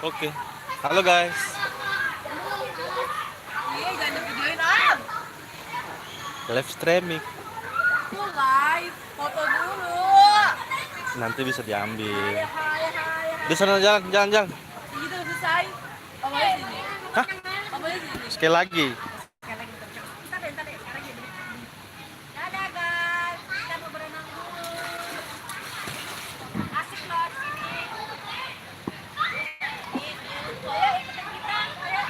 Oke. Halo guys. Iya, jangan videoin am. Live streaming. Itu live, foto dulu. Nanti bisa diambil. Hai, hai, hai, Di hai. sana jalan, jalan, jalan. Gitu selesai. Omongnya sini. Hah? Omongnya sini. Sekali lagi. Sekali lagi bentar. Bentar deh, sekarang gini. Dadah guys, kita mau berenang dulu. Asik loh di sini. Ayo ikutin kita, ayo.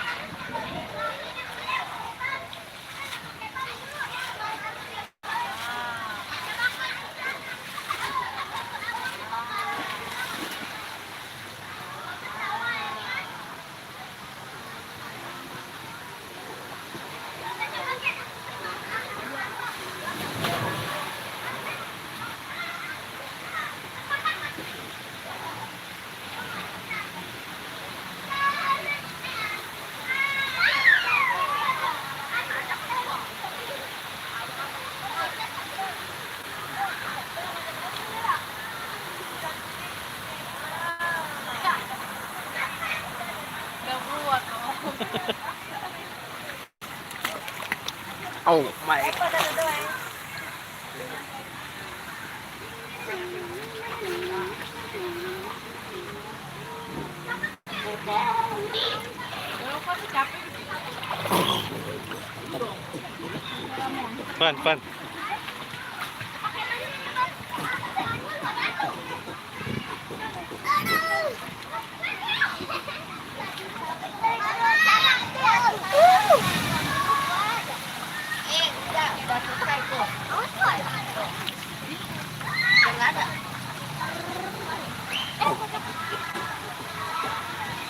Gak buat loh. Oh my. Pan, pan. Udah selesai tuh. Udah nggak ada.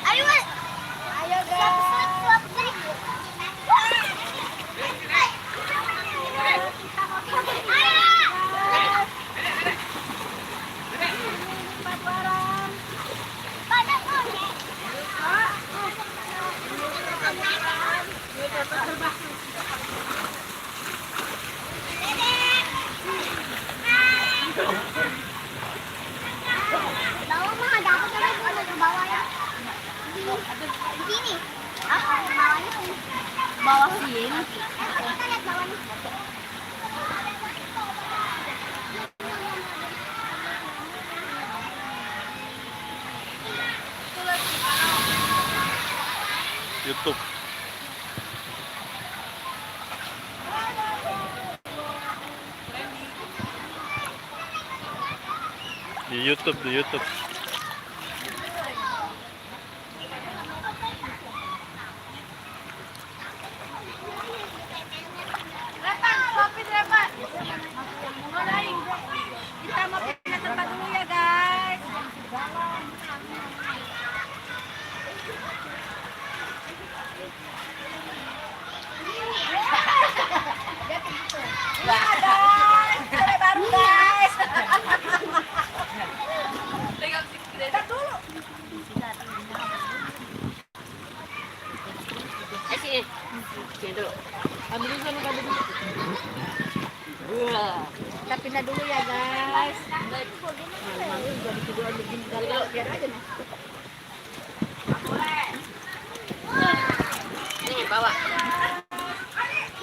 Ayo guys. Bawah mah ada apa coba gue ke bawah ya. Di sini. Apa bawahnya? Bawah sini. Kita lihat bawahnya. YouTube. Di YouTube, di YouTube. Repan, suapin Repan. Ngolain. Kita mau pindah tempat dulu ya guys. Iya guys, kita baru guys. Pegang sini dulu. Sini. Sini dulu. Ambil dulu sana dulu. Kita pindah dulu ya guys. Biar aja nih. Ini bawa.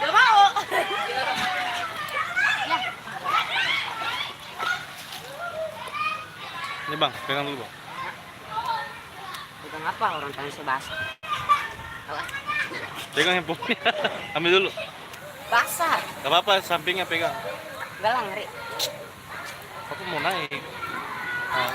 Gak mau. Ini bang, pegang dulu bang. Pegang apa orang tangan saya basah. Alah, Pegang handphonenya. Ambil dulu. basah. Gak apa-apa, sampingnya pegang. Enggak lah ngeri. Aku mau naik. Nah,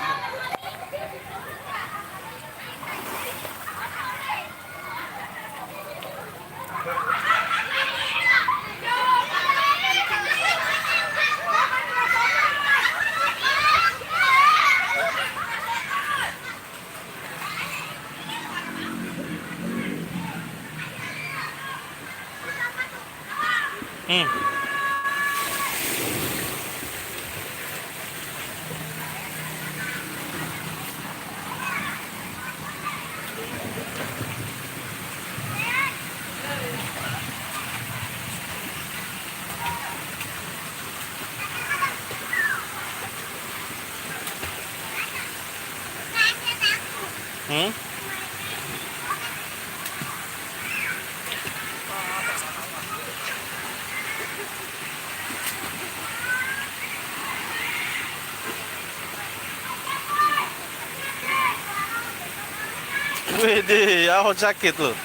Wih, aku sakit loh.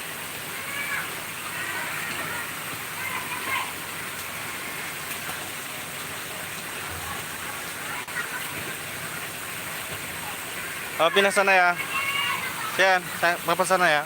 Oh, pindah sana ya. Sian, bapak sana ya.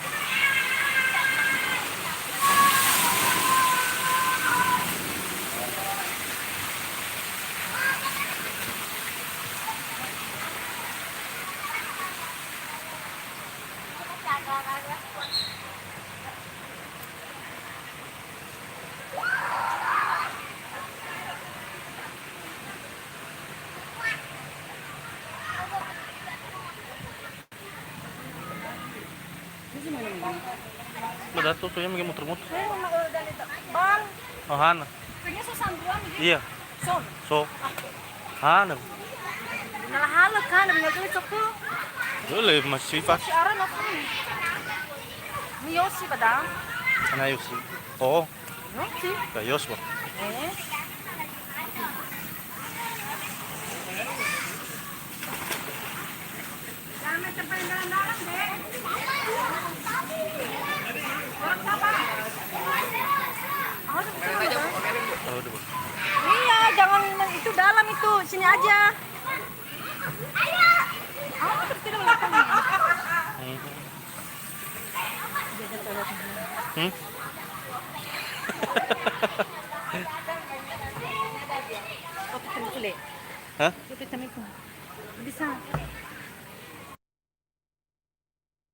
Udah tuh yang mau muter-muter. Bang, Oh, Hana. pengen susambuan gitu. Iya. Son, So, Hana. nalahalag ka, nabinagawin sa ko. Boleh, masih fast. Si Aran ako. Ni Yossi ba da? Sana yun sih. Oh, Yossi? kayos ba? Eh? Dami sa pandalan, be. Orang apa? Ako sa Tahu deh. Iya, jangan itu dalam itu, sini aja. Aku terus tidak belakang ya. Hmm? Kapit kami kulit. Hah? Kapit kami ko. Bisa.